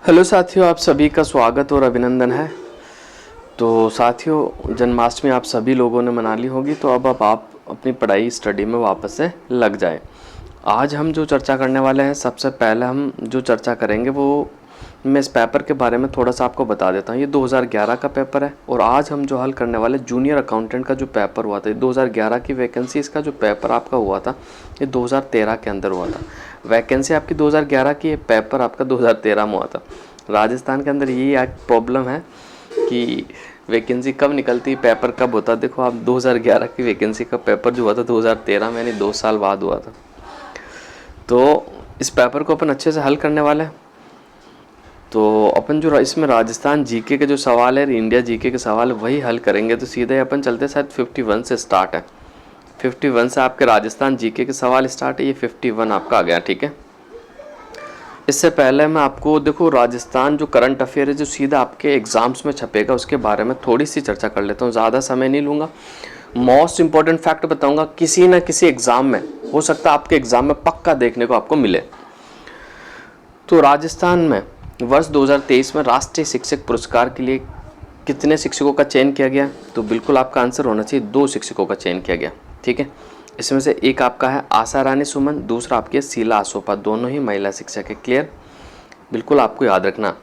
Hello साथियों, आप सभी का स्वागत और अभिनंदन है। तो साथियों, जन्माष्टमी आप सभी लोगों ने मना ली होगी, तो अब आप अपनी पढ़ाई स्टडी में वापस से लग जाए। आज हम जो चर्चा करने वाले हैं, सबसे पहले हम जो चर्चा करेंगे वो मैं इस पेपर के बारे में थोड़ा सा आपको बता देता हूँ। ये 2011 का पेपर है और आज हम जो हल करने वाले जूनियर अकाउंटेंट का जो पेपर हुआ था, 2011 की वैकेंसी, इसका जो पेपर आपका हुआ था ये 2013 के अंदर हुआ था। वैकेंसी आपकी 2011 की, पेपर आपका 2013 में हुआ था। राजस्थान के अंदर यही एक प्रॉब्लम है कि वैकेंसी कब निकलती, पेपर कब होता। देखो आप 2011 की वैकेंसी का पेपर जो हुआ था 2013 में, यानी 2 साल बाद हुआ था। तो इस पेपर को अपन अच्छे से हल करने वाले हैं। तो अपन जो इसमें राजस्थान जीके के जो सवाल है, इंडिया जीके के सवाल वही हल करेंगे। तो सीधे अपन चलते, शायद 51 से स्टार्ट है। 51 से आपके राजस्थान जीके के सवाल स्टार्ट है। ये 51 आपका आ गया, ठीक है। इससे पहले मैं आपको, देखो, राजस्थान जो करंट अफेयर है जो सीधा आपके एग्जाम्स में छपेगा, उसके बारे में थोड़ी सी चर्चा कर लेता हूँ। ज़्यादा समय नहीं लूँगा। मोस्ट इंपॉर्टेंट फैक्ट बताऊँगा, किसी न किसी एग्ज़ाम में हो सकता है, आपके एग्ज़ाम में पक्का देखने को आपको मिले। तो राजस्थान में वर्ष 2023 में राष्ट्रीय शिक्षक पुरस्कार के लिए कितने शिक्षकों का चयन किया गया? तो बिल्कुल आपका आंसर होना चाहिए 2 शिक्षकों का चयन किया गया, ठीक है। इसमें से एक आपका है आशा रानी सुमन, दूसरा आपकी है शीला आसोपा, दोनों ही महिला शिक्षक है। क्लियर, बिल्कुल आपको याद रखना।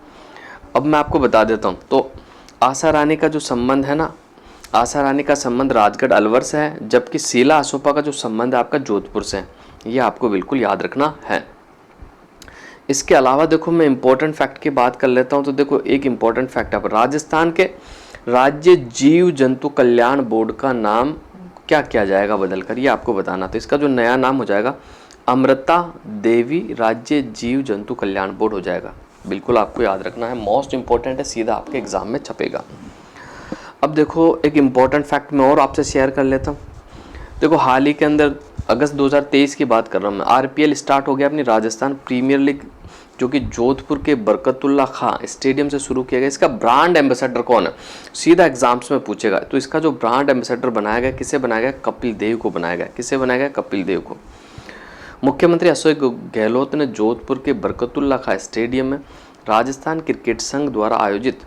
अब मैं आपको बता देता हूँ। तो आशा रानी का जो संबंध है ना, आशा रानी का संबंध राजगढ़ अलवर से है, जबकि शीला आसोपा का जो संबंध है आपका जोधपुर से है। ये आपको बिल्कुल याद रखना है। इसके अलावा देखो, मैं इंपॉर्टेंट फैक्ट की बात कर लेता हूँ। तो देखो, एक इंपॉर्टेंट फैक्ट है, राजस्थान के राज्य जीव जंतु कल्याण बोर्ड का नाम क्या किया जाएगा बदलकर, ये आपको बताना। तो इसका जो नया नाम हो जाएगा, अमृता देवी राज्य जीव जंतु कल्याण बोर्ड हो जाएगा। बिल्कुल आपको याद रखना है, मोस्ट इंपॉर्टेंट है, सीधा आपके एग्जाम में छपेगा। अब देखो, एक इंपॉर्टेंट फैक्ट मैं और आपसे शेयर कर लेता हूँ। देखो, हाल ही के अंदर अगस्त 2023 की बात कर रहा हूँ मैं, आरपीएल स्टार्ट हो गया अपनी राजस्थान प्रीमियर लीग, जो कि जोधपुर के बरकतुल्ला खां स्टेडियम से शुरू किया गया। इसका ब्रांड एम्बेसडर कौन है, सीधा एग्जाम्स में पूछेगा। तो इसका जो ब्रांड एम्बेसडर बनाया गया, किसे बनाया गया? कपिल देव को बनाया गया। किसे बनाया गया? कपिल देव को। मुख्यमंत्री अशोक गहलोत ने जोधपुर के बरकतुल्ला खां स्टेडियम में राजस्थान क्रिकेट संघ द्वारा आयोजित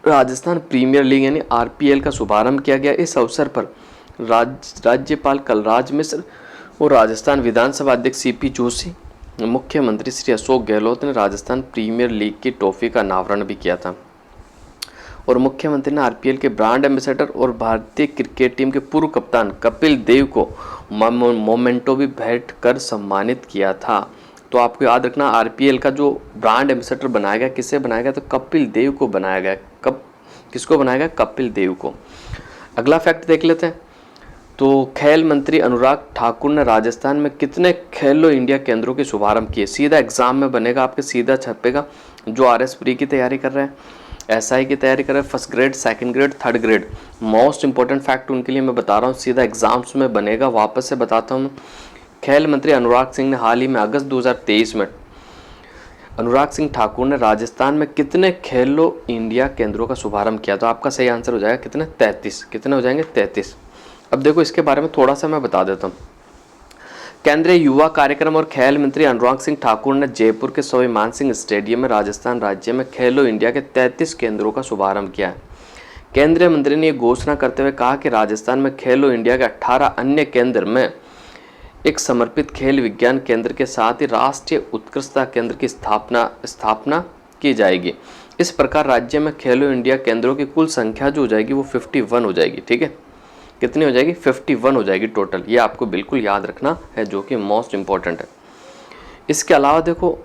राजस्थान प्रीमियर लीग यानी आरपीएल का शुभारंभ किया गया। इस अवसर पर राज्यपाल कलराज मिश्र और राजस्थान विधानसभा अध्यक्ष सीपी जोशी, मुख्यमंत्री श्री अशोक गहलोत ने राजस्थान प्रीमियर लीग की ट्रॉफी का अनावरण भी किया था। और मुख्यमंत्री ने आरपीएल के ब्रांड एम्बेसडर और भारतीय क्रिकेट टीम के पूर्व कप्तान कपिल देव को मोमेंटो भी भेंट कर सम्मानित किया था। तो आपको याद रखना, आरपीएल का जो ब्रांड एम्बेसडर बनाया गया, किसे बनाया गया? तो कपिल देव को बनाया गया। किसको बनाया गया? कपिल देव को। अगला फैक्ट देख लेते हैं। तो खेल मंत्री अनुराग ठाकुर ने राजस्थान में कितने खेलो इंडिया केंद्रों के शुभारंभ किए? सीधा एग्जाम में बनेगा आपके, सीधा छपेगा। जो आरएस प्री की तैयारी कर रहे हैं, एसआई की तैयारी कर रहे हैं, first grade, second grade, third grade, most important fact उनके लिए मैं बता रहा हूँ, सीधा एग्जाम्स में बनेगा। वापस से बताता हूँ, खेल मंत्री अनुराग सिंह ने हाल ही में अगस्त 2023 में अनुराग सिंह ठाकुर ने राजस्थान में कितने खेलो इंडिया केंद्रों का शुभारंभ किया? तो आपका सही आंसर हो जाएगा कितने? 33। कितने हो जाएंगे? 33। अब देखो, इसके बारे में थोड़ा सा मैं बता देता हूँ। केंद्रीय युवा कार्यक्रम और खेल मंत्री अनुराग सिंह ठाकुर ने जयपुर के स्वामी मानसिंह स्टेडियम में राजस्थान राज्य में खेलो इंडिया के 33 केंद्रों का शुभारंभ किया है। केंद्रीय मंत्री ने यह घोषणा करते हुए कहा कि राजस्थान में खेलो इंडिया के 18 अन्य केंद्र में एक समर्पित खेल विज्ञान केंद्र के साथ ही राष्ट्रीय उत्कृष्टता केंद्र की स्थापना की जाएगी। इस प्रकार राज्य में खेलो इंडिया केंद्रों की कुल संख्या जो हो जाएगी वो 51 हो जाएगी, ठीक है। कितनी हो जाएगी? 51 हो जाएगी टोटल। ये आपको बिल्कुल याद रखना है, जो कि मोस्ट इंपॉर्टेंट है। इसके अलावा देखो,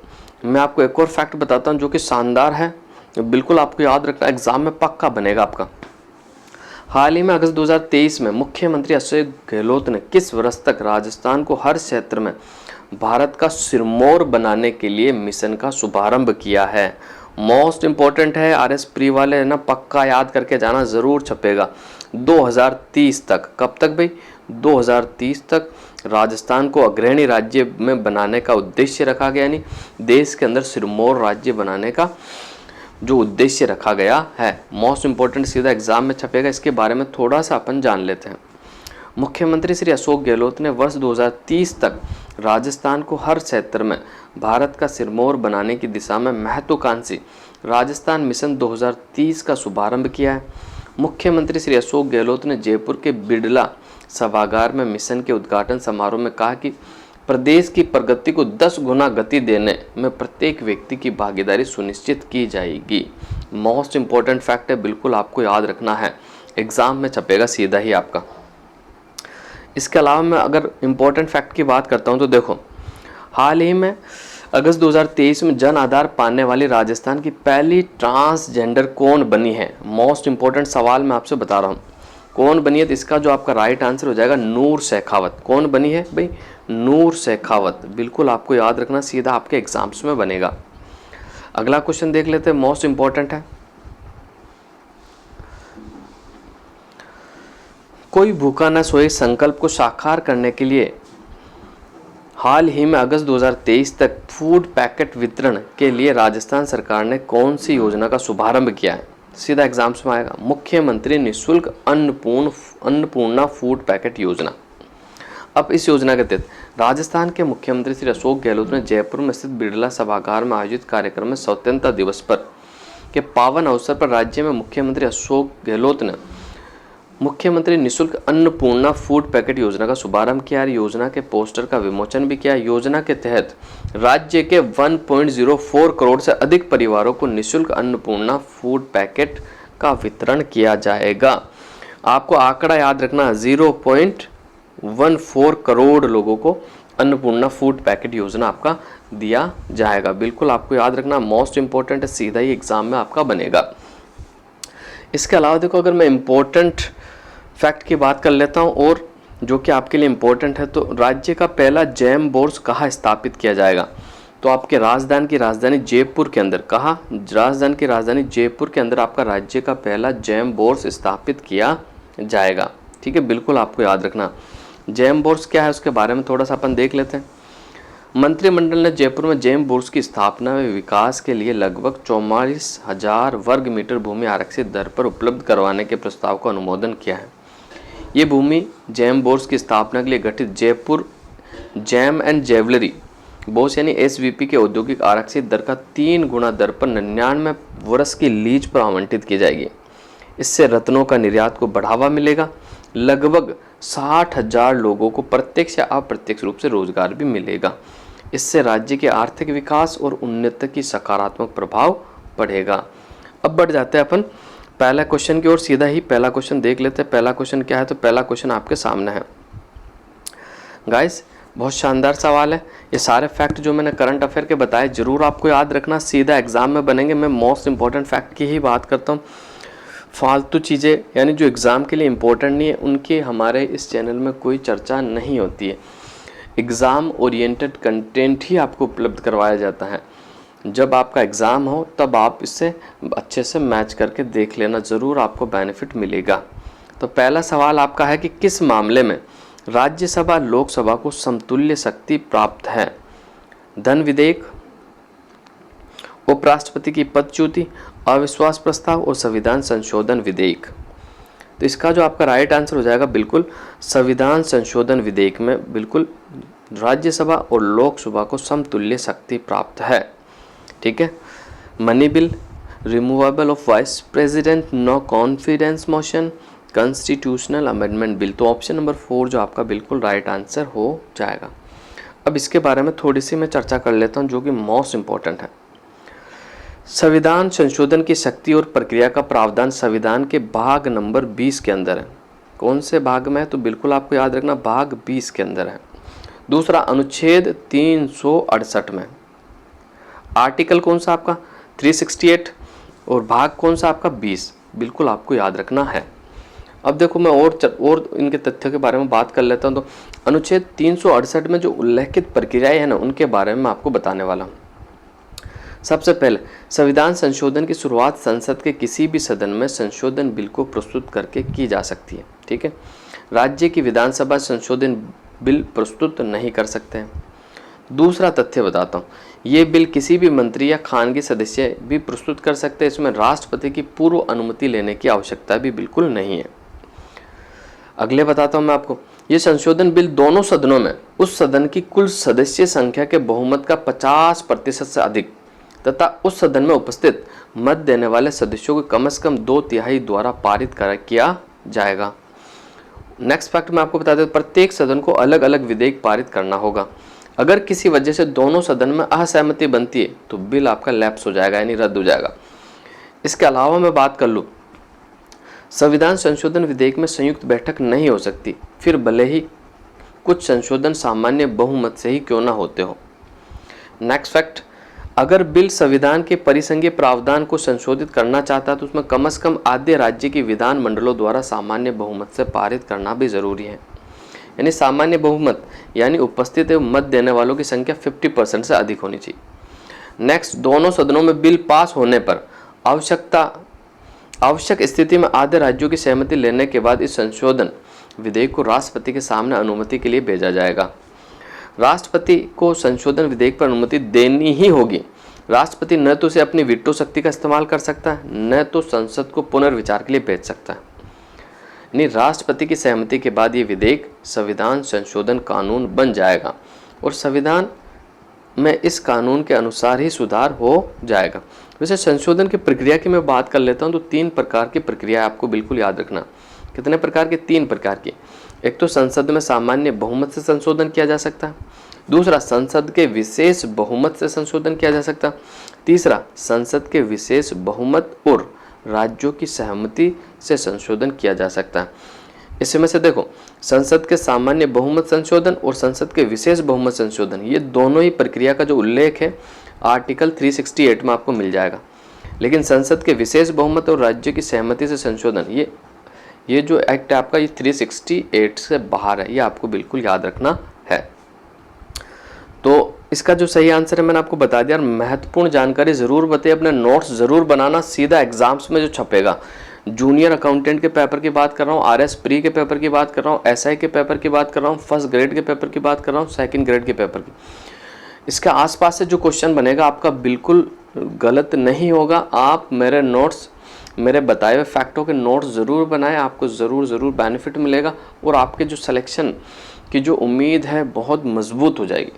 मैं आपको एक और फैक्ट बताता हूँ जो कि शानदार है, बिल्कुल आपको याद रखना, एग्जाम में पक्का बनेगा आपका। हाल ही में अगस्त 2023 में मुख्यमंत्री अशोक गहलोत ने किस वर्ष तक राजस्थान को हर क्षेत्र में भारत का सिरमौर बनाने के लिए मिशन का शुभारंभ किया है? मोस्ट इंपॉर्टेंट है, आरएस प्री वाले है ना, पक्का याद करके जाना, जरूर छपेगा। 2030 तक। कब तक भाई? 2030 तक राजस्थान को अग्रणी राज्य में बनाने का उद्देश्य रखा गया, यानी देश के अंदर सिरमौर राज्य बनाने का जो उद्देश्य रखा गया है। मोस्ट इंपॉर्टेंट, सीधा एग्जाम में छपेगा। इसके बारे में थोड़ा सा अपन जान लेते हैं। मुख्यमंत्री श्री अशोक गहलोत ने वर्ष 2030 तक राजस्थान को हर क्षेत्र में भारत का सिरमौर बनाने की दिशा में महत्वाकांक्षी राजस्थान मिशन 2030 का शुभारंभ किया है। मुख्यमंत्री श्री अशोक गहलोत ने जयपुर के बिड़ला सभागार में मिशन के उद्घाटन समारोह में कहा कि प्रदेश की प्रगति को 10 गुना गति देने में प्रत्येक व्यक्ति की भागीदारी सुनिश्चित की जाएगी। मोस्ट इंपॉर्टेंट फैक्ट है, बिल्कुल आपको याद रखना है, एग्जाम में छपेगा सीधा ही आपका। इसके अलावा मैं अगर इम्पोर्टेंट फैक्ट की बात करता हूं तो देखो, हाल ही में अगस्त 2023 में जन आधार पाने वाली राजस्थान की पहली ट्रांसजेंडर कौन बनी है? मोस्ट इंपॉर्टेंट सवाल मैं आपसे बता रहा हूँ, कौन बनी है? तो इसका जो आपका राइट आंसर हो जाएगा नूर शेखावत। कौन बनी है भाई? नूर शेखावत। बिल्कुल आपको याद रखना, सीधा आपके एग्जाम्स में बनेगा। अगला क्वेश्चन देख लेते हैं, मोस्ट इंपॉर्टेंट है। कोई भूखा न सोए संकल्प को साकार करने के लिए हाल ही में अगस्त 2023 तक फूड पैकेट वितरण के लिए राजस्थान सरकार ने कौन सी योजना का शुभारंभ किया है? सीधा एग्जाम्स में आएगा, मुख्यमंत्री निःशुल्क अन्नपूर्णा फूड पैकेट योजना। अब इस योजना के तहत राजस्थान के मुख्यमंत्री श्री अशोक गहलोत ने जयपुर में स्थित बिड़ला सभागार में आयोजित कार्यक्रम में स्वतंत्रता दिवस पर के पावन अवसर पर राज्य में मुख्यमंत्री अशोक गहलोत ने मुख्यमंत्री निःशुल्क अन्नपूर्णा फूड पैकेट योजना का शुभारंभ किया। योजना के पोस्टर का विमोचन भी किया। योजना के तहत राज्य के 1.04 करोड़ से अधिक परिवारों को निःशुल्क अन्नपूर्णा फूड पैकेट का वितरण किया जाएगा। आपको आंकड़ा याद रखना, 0.14 करोड़ लोगों को अन्नपूर्णा फूड पैकेट योजना आपका दिया जाएगा। बिल्कुल आपको याद रखना, मोस्ट इंपॉर्टेंट है, सीधा ही एग्जाम में आपका बनेगा। इसके अलावा देखो, अगर मैं इम्पोर्टेंट फैक्ट की बात कर लेता हूं और जो कि आपके लिए इम्पोर्टेंट है, तो राज्य का पहला जैम बोर्ड कहाँ स्थापित किया जाएगा? तो आपके राजधानी जयपुर के अंदर। कहाँ? राजधानी की राजधानी जयपुर के अंदर आपका राज्य का पहला जैम बोर्ड स्थापित किया जाएगा। ठीक है, बिल्कुल आपको याद रखना। जैम बोर्ड क्या है उसके बारे में थोड़ा सा अपन देख लेते हैं। मंत्रिमंडल ने जयपुर में जैम बोर्ड की स्थापना व विकास के लिए लगभग 44,000 वर्ग मीटर भूमि आरक्षित दर पर उपलब्ध करवाने के प्रस्ताव को अनुमोदन किया है। ये भूमि जैम बोर्ड की स्थापना के लिए गठित Jaipur jam and jewellery board यानी SVP के औद्योगिक आरक्षित दर का 3 गुना दर पर 99 वर्ष की लीज पर आवंटित की जाएगी। इससे रत्नों का निर्यात को बढ़ावा मिलेगा। लगभग 60,000 लोगों को प्रत्यक्ष या अप्रत्यक्ष रूप से रोजगार भी मिलेगा। इससे राज्य के आर्थिक विकास और उन्नति की सकारात्मक प्रभाव पड़ेगा। अब बढ़ जाते हैं अपन पहला क्वेश्चन की ओर, सीधा ही पहला क्वेश्चन देख लेते हैं। पहला क्वेश्चन क्या है? तो पहला क्वेश्चन आपके सामने है गाइस, बहुत शानदार सवाल है। ये सारे फैक्ट जो मैंने करंट अफेयर के बताए जरूर आपको याद रखना, सीधा एग्जाम में बनेंगे। मैं मोस्ट इंपॉर्टेंट फैक्ट की ही बात करता हूँ, फालतू चीज़ें यानी जो एग्ज़ाम के लिए इम्पोर्टेंट नहीं है उनकी हमारे इस चैनल में कोई चर्चा नहीं होती है। एग्ज़ाम ओरिएंटेड कंटेंट ही आपको उपलब्ध करवाया जाता है। जब आपका एग्ज़ाम हो तब आप इससे अच्छे से मैच करके देख लेना, ज़रूर आपको बेनिफिट मिलेगा। तो पहला सवाल आपका है कि किस मामले में राज्यसभा लोकसभा को समतुल्य शक्ति प्राप्त है? धन विधेयक, उपराष्ट्रपति की पदच्युति, अविश्वास प्रस्ताव और संविधान संशोधन विधेयक। तो इसका जो आपका राइट आंसर हो जाएगा बिल्कुल संविधान संशोधन विधेयक में बिल्कुल राज्यसभा और लोकसभा को समतुल्य शक्ति प्राप्त है। ठीक है, money bill, removable of vice president, no confidence motion, constitutional amendment bill. तो ऑप्शन नंबर 4 जो आपका बिल्कुल राइट आंसर हो जाएगा। अब इसके बारे में थोड़ी सी मैं चर्चा कर लेता हूँ जो कि मोस्ट इंपॉर्टेंट है। संविधान संशोधन की शक्ति और प्रक्रिया का प्रावधान संविधान के भाग नंबर 20 के अंदर है। कौन से भाग में है? तो बिल्कुल आपको याद रखना, भाग 20 के अंदर है। दूसरा अनुच्छेद 368 में। आर्टिकल कौन सा आपका? 368 और भाग कौन सा आपका? 20। बिल्कुल आपको याद रखना है। अब देखो मैं और इनके तथ्यों के बारे में बात कर लेता हूँ। तो अनुच्छेद 368 में जो उल्लेखित प्रक्रियाएं हैं ना उनके बारे में मैं आपको बताने वाला हूँ। सबसे पहले संविधान संशोधन की शुरुआत संसद के किसी भी सदन में संशोधन बिल को प्रस्तुत करके की जा सकती है। ठीक है, राज्य की विधानसभा संशोधन बिल प्रस्तुत नहीं कर सकते हैं। दूसरा तथ्य बताता हूँ, ये बिल किसी भी मंत्री या खानगी सदस्य भी प्रस्तुत कर सकते हैं। इसमें राष्ट्रपति की पूर्व अनुमति लेने की आवश्यकता भी बिल्कुल नहीं है। अगले बताता हूं मैं आपको, ये संशोधन बिल दोनों सदनों में उस सदन की कुल सदस्य संख्या के बहुमत का 50% से अधिक तथा उस सदन में उपस्थित मत देने वाले सदस्यों को कम से कम 2/3 द्वारा पारित किया जाएगा। नेक्स्ट फैक्ट मैं आपको बता दें, प्रत्येक सदन को अलग अलग विधेयक पारित करना होगा। अगर किसी वजह से दोनों सदन में असहमति बनती है तो बिल आपका लैप्स हो जाएगा, यानी रद्द हो जाएगा। इसके अलावा मैं बात कर लूँ, संविधान संशोधन विधेयक में संयुक्त बैठक नहीं हो सकती, फिर भले ही कुछ संशोधन सामान्य बहुमत से ही क्यों ना होते हो। नेक्स्ट फैक्ट, अगर बिल संविधान के परिसंघीय प्रावधान को संशोधित करना चाहता है तो उसमें कम से कम आधे राज्य की विधान मंडलों द्वारा सामान्य बहुमत से पारित करना भी जरूरी है। यानी सामान्य बहुमत यानी उपस्थित एवं मत देने वालों की संख्या 50% से अधिक होनी चाहिए। नेक्स्ट, दोनों सदनों में बिल पास होने पर आवश्यक स्थिति में आधे राज्यों की सहमति लेने के बाद इस संशोधन विधेयक को राष्ट्रपति के सामने अनुमति के लिए भेजा जाएगा। राष्ट्रपति को संशोधन विधेयक पर अनुमति देनी ही होगी। राष्ट्रपति न तो उसे अपनी वीटो शक्ति का इस्तेमाल कर सकता है, न तो संसद को पुनर्विचार के लिए भेज सकता है। यानी राष्ट्रपति की सहमति के बाद ये विधेयक संविधान संशोधन कानून बन जाएगा और संविधान में इस कानून के अनुसार ही सुधार हो जाएगा। वैसे संशोधन की प्रक्रिया की मैं बात कर लेता हूँ तो 3 प्रकार की प्रक्रिया आपको बिल्कुल याद रखना। कितने प्रकार की? 3 प्रकार की। एक तो संसद में सामान्य बहुमत से संशोधन किया जा सकता है, दूसरा संसद के विशेष बहुमत से संशोधन किया जा सकता है, तीसरा संसद के विशेष बहुमत और राज्यों की सहमति से संशोधन किया जा सकता है। इसमें से देखो, संसद के सामान्य बहुमत संशोधन और संसद के विशेष बहुमत संशोधन, ये दोनों ही प्रक्रिया का जो उल्लेख है आर्टिकल 368 में आपको मिल जाएगा। लेकिन संसद के विशेष बहुमत और राज्य की सहमति से संशोधन, ये जो एक्ट है आपका, ये 368 से बाहर है, ये आपको बिल्कुल याद रखना है। तो इसका जो सही आंसर है मैंने आपको बता दिया। महत्वपूर्ण जानकारी जरूर बताइए, अपने नोट्स जरूर बनाना, सीधा एग्जाम्स में जो छपेगा। जूनियर अकाउंटेंट के पेपर की बात कर रहा हूँ, RS प्री के पेपर की बात कर रहा हूँ, SI के पेपर की बात कर रहा हूँ, फर्स्ट ग्रेड के पेपर की बात कर रहा हूँ, सेकंड ग्रेड के पेपर की। इसके आसपास से जो क्वेश्चन बनेगा आपका बिल्कुल गलत नहीं होगा। आप मेरे नोट्स, मेरे बताए हुए फैक्टों के नोट्स ज़रूर बनाएं, आपको ज़रूर बेनिफिट मिलेगा और आपके जो सिलेक्शन की जो उम्मीद है बहुत मजबूत हो जाएगी।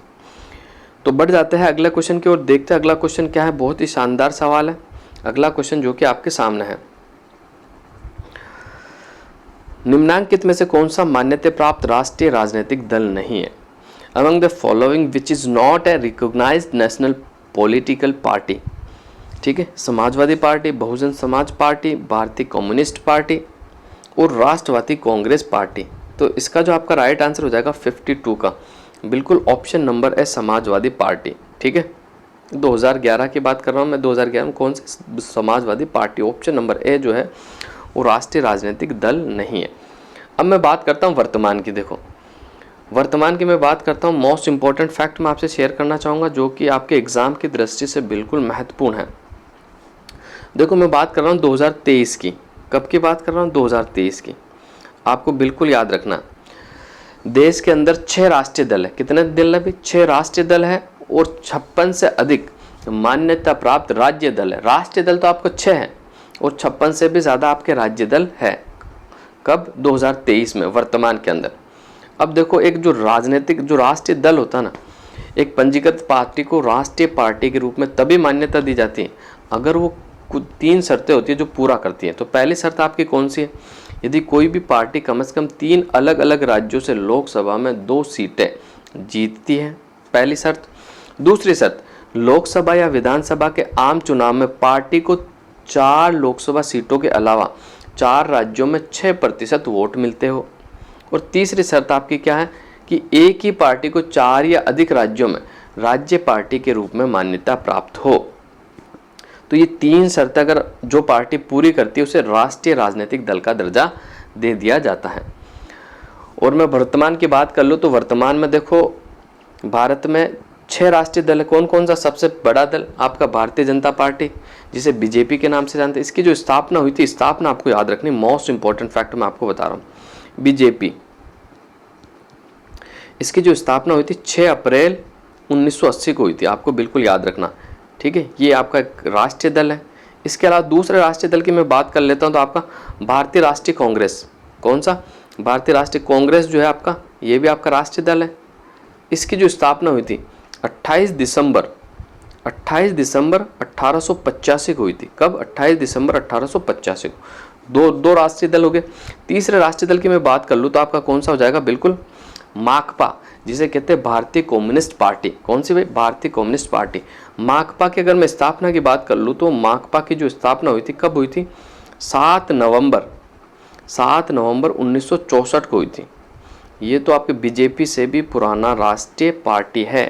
तो बढ़ जाते हैं अगले क्वेश्चन की ओर, देखते हैं अगला क्वेश्चन क्या है। बहुत ही शानदार सवाल है अगला क्वेश्चन जो कि आपके सामने है। निम्नांकित में से कौन सा मान्यता प्राप्त राष्ट्रीय राजनीतिक दल नहीं है? Among the following which is not a recognized national political party? ठीक है, समाजवादी पार्टी, बहुजन समाज पार्टी, भारतीय कम्युनिस्ट पार्टी और राष्ट्रवादी कांग्रेस पार्टी। तो इसका जो आपका राइट आंसर हो जाएगा 52 का, बिल्कुल ऑप्शन नंबर है समाजवादी पार्टी। ठीक है, 2011 की बात कर रहा हूँ मैं, 2011 में कौन सी Samajwadi party, option number A जो है वो राष्ट्रीय राजनीतिक दल नहीं है। अब मैं बात करता हूँ वर्तमान की। देखो, वर्तमान की मैं बात करता हूँ, मोस्ट इंपॉर्टेंट फैक्ट मैं आपसे शेयर करना चाहूँगा जो कि आपके एग्जाम की दृष्टि से बिल्कुल महत्वपूर्ण है। देखो, मैं बात कर रहा हूँ 2023 की। कब की बात कर रहा हूँ? 2023 की। आपको बिल्कुल याद रखना, देश के अंदर 6 राष्ट्रीय दल है। कितने दल है भाई? 6 राष्ट्रीय दल है और 56 से अधिक मान्यता प्राप्त राज्य दल है। राष्ट्रीय दल तो आपको 6 है और 56 से भी ज़्यादा आपके राज्य दल है। कब? 2023 में, वर्तमान के अंदर। अब देखो, एक जो राजनीतिक जो राष्ट्रीय दल होता है ना, एक पंजीकृत पार्टी को राष्ट्रीय पार्टी के रूप में तभी मान्यता दी जाती है अगर वो कुछ 3 शर्तें होती है जो पूरा करती है। तो पहली शर्त आपकी कौन सी है? यदि कोई भी पार्टी कम से कम 3 अलग अलग राज्यों से लोकसभा में 2 सीटें जीतती है, पहली शर्त। दूसरी शर्त, लोकसभा या विधानसभा के आम चुनाव में पार्टी को 4 लोकसभा सीटों के अलावा 4 राज्यों में 6% वोट मिलते हो। और तीसरी शर्त आपकी क्या है कि एक ही पार्टी को 4 या अधिक राज्यों में राज्य पार्टी के रूप में मान्यता प्राप्त हो। तो ये 3 शर्तें अगर जो पार्टी पूरी करती है उसे राष्ट्रीय राजनीतिक दल का दर्जा दे दिया जाता है। और मैं वर्तमान की बात कर लूँ तो वर्तमान में देखो, भारत में 6 राष्ट्रीय दल है। कौन कौन सा? सबसे बड़ा दल आपका भारतीय जनता पार्टी, जिसे बीजेपी के नाम से जानते हैं। इसकी जो स्थापना हुई थी, स्थापना आपको याद रखनी, मोस्ट इंपॉर्टेंट फैक्ट मैं आपको बता रहा हूँ। बीजेपी, इसकी जो स्थापना हुई थी 6 अप्रैल 1980 को हुई थी, आपको बिल्कुल याद रखना। ठीक है, ये आपका एक राष्ट्रीय दल है। इसके अलावा दूसरे राष्ट्रीय दल की मैं बात कर लेता हूं तो आपका भारतीय राष्ट्रीय कांग्रेस। कौन सा? भारतीय राष्ट्रीय कांग्रेस जो है आपका, ये भी आपका राष्ट्रीय दल है। इसकी जो स्थापना हुई थी 28 दिसंबर 1885 को हुई थी। कब? 28 दिसंबर 1885 को। दो राष्ट्रीय दल हो गए। तीसरे राष्ट्रीय दल की मैं बात कर लूँ तो आपका कौन सा हो जाएगा? बिल्कुल माकपा, जिसे कहते हैं भारतीय कम्युनिस्ट पार्टी। कौन सी भाई? भारतीय कम्युनिस्ट पार्टी। माकपा की अगर मैं स्थापना की बात कर लूँ तो माकपा की जो स्थापना हुई थी कब हुई थी? 7 नवंबर 1964 को हुई थी। ये तो आपके बीजेपी से भी पुराना राष्ट्रीय पार्टी है,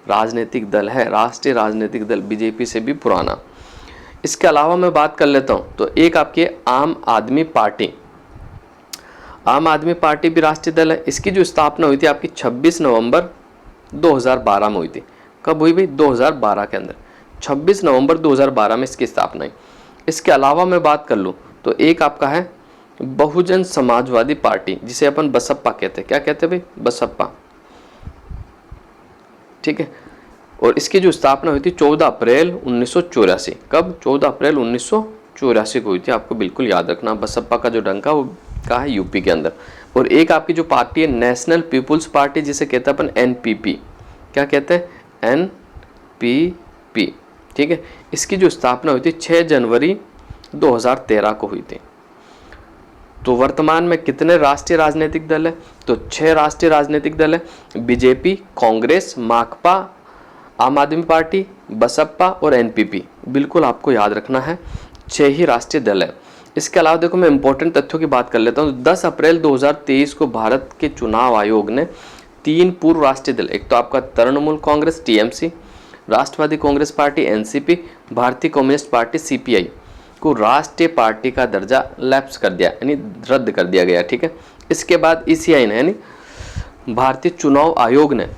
राजनीतिक दल है, राष्ट्रीय राजनीतिक दल बीजेपी से भी पुराना। इसके अलावा मैं बात कर लेता हूँ तो एक आपकी आम आदमी पार्टी। आम आदमी पार्टी भी राष्ट्रीय दल है। इसकी जो स्थापना हुई थी आपकी 26 नवंबर 2012 में हुई थी। कब हुई भाई? 2012 के अंदर, 26 नवंबर 2012 में इसकी स्थापना हुई। इसके अलावा मैं बात कर लूँ तो एक आपका है बहुजन समाजवादी पार्टी, जिसे अपन बसपा कहते हैं। क्या कहते हैं भाई? बसपा। ठीक है। और इसकी जो स्थापना हुई थी 14 अप्रैल 1984। कब? 14 अप्रैल 1984 को हुई थी। आपको बिल्कुल याद रखना। बसपा का जो डंका वो कहाँ है? यूपी के अंदर। और एक आपकी जो पार्टी है नेशनल पीपुल्स पार्टी, जिसे कहते हैं अपन एनपीपी। क्या कहते हैं? एनपीपी। ठीक है। इसकी जो स्थापना हुई थी 6 जनवरी 2013 को हुई थी। तो वर्तमान में कितने राष्ट्रीय राजनीतिक दल है? तो 6 राष्ट्रीय राजनीतिक दल है। बीजेपी, कांग्रेस, माकपा, आम आदमी पार्टी, बसपा और एनपीपी। बिल्कुल आपको याद रखना है, 6 ही राष्ट्रीय दल है। इसके अलावा देखो मैं इंपॉर्टेंट तथ्यों की बात कर लेता हूँ। 10 अप्रैल 2023 को भारत के चुनाव आयोग ने 3 पूर्व राष्ट्रीय दल, एक तो आपका तृणमूल कांग्रेस टीएमसी, राष्ट्रवादी कांग्रेस पार्टी एनसीपी, भारतीय कम्युनिस्ट पार्टी सीपीआई को राष्ट्रीय पार्टी का दर्जा लैप्स कर दिया, यानी रद्द कर दिया गया। ठीक है। इसके बाद ईसीआई ने, यानी भारतीय चुनाव आयोग ने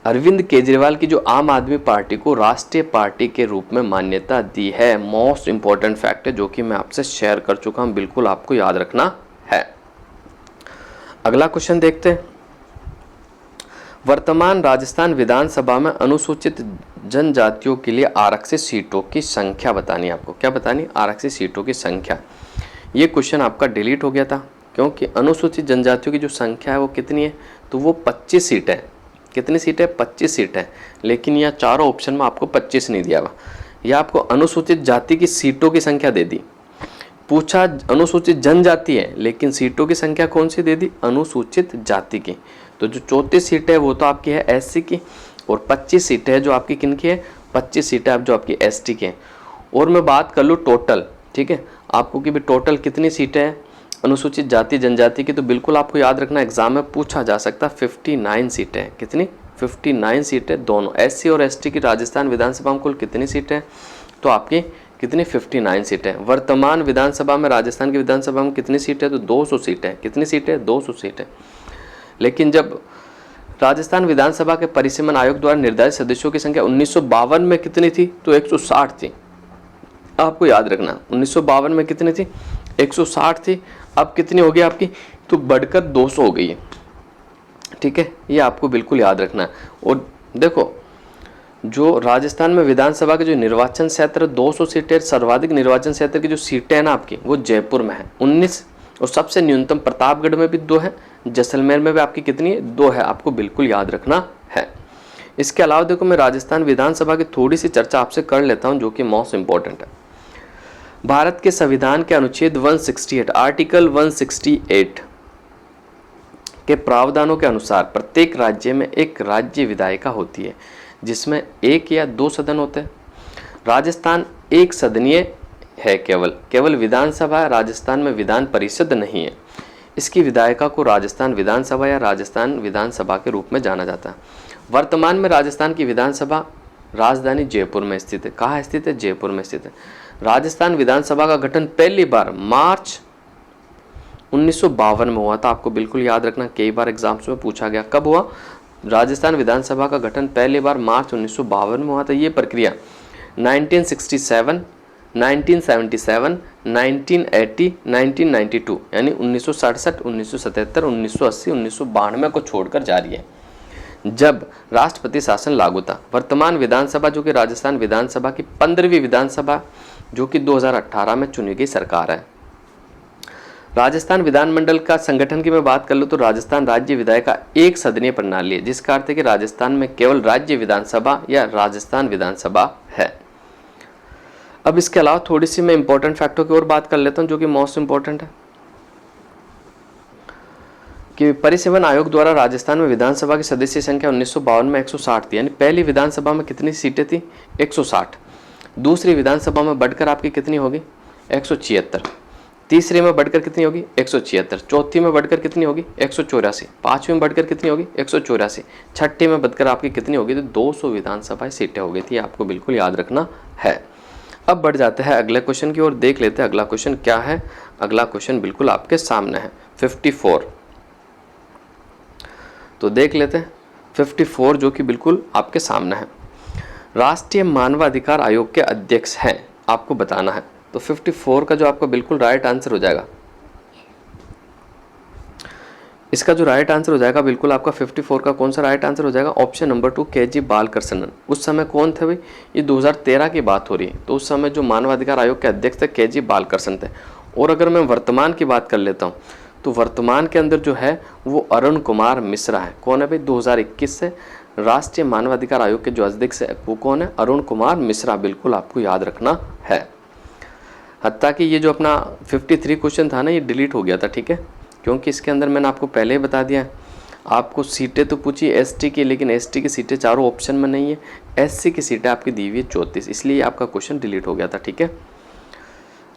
अरविंद केजरीवाल की जो आम आदमी पार्टी को राष्ट्रीय पार्टी के रूप में मान्यता दी है। मोस्ट इंपॉर्टेंट फैक्ट है जो कि मैं आपसे शेयर कर चुका हूं, बिल्कुल आपको याद रखना है। अगला क्वेश्चन देखते हैं। वर्तमान राजस्थान विधानसभा में अनुसूचित जनजातियों के लिए आरक्षित सीटों की संख्या बतानी है आपको। क्या बतानी? आरक्षित सीटों की संख्या। ये क्वेश्चन आपका डिलीट हो गया था क्योंकि अनुसूचित जनजातियों की जो संख्या है वो कितनी है? तो वो 25 सीट है। कितनी सीट है? 25 सीट है। लेकिन यह चारों ऑप्शन में आपको 25 नहीं दिया हुआ। यह आपको अनुसूचित जाति की सीटों की संख्या दे दी। पूछा अनुसूचित जनजाति है, लेकिन सीटों की संख्या कौन सी दे दी? अनुसूचित जाति की। तो जो 34 सीटें है वो तो आपकी है एससी की, और 25 सीटें है जो आपकी किनकी है? 25 सीटें जो आपकी एसटी की है। और मैं बात कर लूँ टोटल, ठीक है, आपको कि भी टोटल कितनी सीटें हैं अनुसूचित जाति जनजाति की, तो बिल्कुल आपको याद रखना एग्जाम में पूछा जा सकता है 59 सीटें हैं। कितनी? 59 सीटें दोनों एससी और एसटी की। राजस्थान विधानसभा में कुल कितनी सीटें हैं? तो आपकी कितनी? 59 सीटें। वर्तमान विधानसभा में, राजस्थान की विधानसभा में कितनी सीटें? तो 200 सीटें। कितनी सीटें? 200 सीटें। लेकिन जब राजस्थान विधानसभा के परिसीमन आयोग द्वारा निर्धारित सदस्यों की संख्या 1952 में कितनी थी? तो 160 थी। आपको याद रखना 1952 में कितनी थी? 160 थी। अब कितनी हो गई आपकी? तो बढ़कर 200 हो गई है। ठीक है, ये आपको बिल्कुल याद रखना है। और देखो जो राजस्थान में विधानसभा के जो निर्वाचन क्षेत्र 200 सीटें, सर्वाधिक निर्वाचन क्षेत्र की जो सीटें हैं ना आपकी, वो जयपुर में है 19, और सबसे न्यूनतम प्रतापगढ़ में भी 2 है, जैसलमेर में भी आपकी कितनी है? 2 है। आपको बिल्कुल याद रखना है। इसके अलावा देखो मैं राजस्थान विधानसभा की थोड़ी सी चर्चा आपसे कर लेता हूँ जो कि मोस्ट इंपॉर्टेंट है। भारत के संविधान के अनुच्छेद 168 आर्टिकल 168 के प्रावधानों के अनुसार प्रत्येक राज्य में एक राज्य विधायिका होती है जिसमें 1 या 2 सदन होते हैं। राजस्थान एक सदनीय है, केवल विधानसभा राजस्थान में विधान परिषद नहीं है। इसकी विधायिका को राजस्थान विधानसभा या राजस्थान विधानसभा के रूप में जाना जाता है। वर्तमान में राजस्थान की विधानसभा राजधानी जयपुर में स्थित है। कहाँ स्थित है? जयपुर में स्थित है। राजस्थान विधानसभा का गठन पहली बार मार्च 1952 में हुआ था। आपको बिल्कुल याद रखना, कई बार एग्जाम्स में पूछा गया। कब हुआ? राजस्थान विधानसभा का गठन पहली बार मार्च 1952 में हुआ था। ये प्रक्रिया 1967, 1977, 1980, 1992 यानी 1967, 1977, 1980, 1992 को छोड़कर जारी है, जब राष्ट्रपति शासन लागू था। वर्तमान विधानसभा जो कि राजस्थान विधानसभा की 15वीं विधानसभा जो कि 2018 में चुनी गई सरकार है। राजस्थान विधानमंडल का संगठन की मैं बात कर लूँ तो राजस्थान राज्य विधायिका एक सदनीय प्रणाली है, जिसका अर्थ है कि राजस्थान में केवल राज्य विधानसभा या राजस्थान विधानसभा है। अब इसके अलावा थोड़ी सी मैं इंपॉर्टेंट फैक्टों की ओर बात कर लेता हूँ जो कि मोस्ट इंपॉर्टेंट है कि परिसेवन आयोग द्वारा राजस्थान में विधानसभा की सदस्य संख्या 1952 में 160 थी, यानी पहली विधानसभा में कितनी सीटें थी 160। दूसरी विधानसभा में बढ़कर आपकी कितनी होगी 176। तीसरी में बढ़कर कितनी होगी 176। चौथी में बढ़कर कितनी होगी 184। पांचवी में बढ़कर कितनी होगी 184। छठी में बढ़कर आपकी कितनी होगी तो 200 विधानसभा सीटें हो गई थी, आपको बिल्कुल याद रखना है। अब बढ़ जाते हैं अगले क्वेश्चन की ओर, देख लेते हैं अगला क्वेश्चन क्या है। अगला क्वेश्चन बिल्कुल आपके सामने है 54। तो देख लेते हैं 54 जो कि बिल्कुल आपके सामने है। राष्ट्रीय मानवाधिकार आयोग के अध्यक्ष हैं, आपको बताना है। तो 54 का जो आपका बिल्कुल राइट आंसर हो जाएगा, इसका जो राइट आंसर हो जाएगा बिल्कुल आपका 54 का कौन सा राइट आंसर हो जाएगा, ऑप्शन नंबर 2 के.जी. बालकृष्णन। उस समय कौन थे भाई, ये 2013 की बात हो रही है, तो उस समय जो मानवाधिकार आयोग के अध्यक्ष थे के.जी. बालकृष्णन थे। और अगर मैं वर्तमान की बात कर लेता हूँ तो वर्तमान के अंदर जो है वो अरुण कुमार मिश्रा है। कौन है भाई, 2021 से राष्ट्रीय मानवाधिकार आयोग के जो अध्यक्ष है वो कौन है, अरुण कुमार मिश्रा, बिल्कुल आपको याद रखना है। हत्ता कि ये जो अपना 53 क्वेश्चन था ना, ये डिलीट हो गया था, ठीक है, क्योंकि इसके अंदर मैंने आपको पहले ही बता दिया है। आपको सीटें तो पूछी एसटी की, लेकिन एसटी की सीटें चारों ऑप्शन में नहीं है, एससी की सीटें आपकी दी हुई है 34, इसलिए आपका क्वेश्चन डिलीट हो गया था, ठीक है।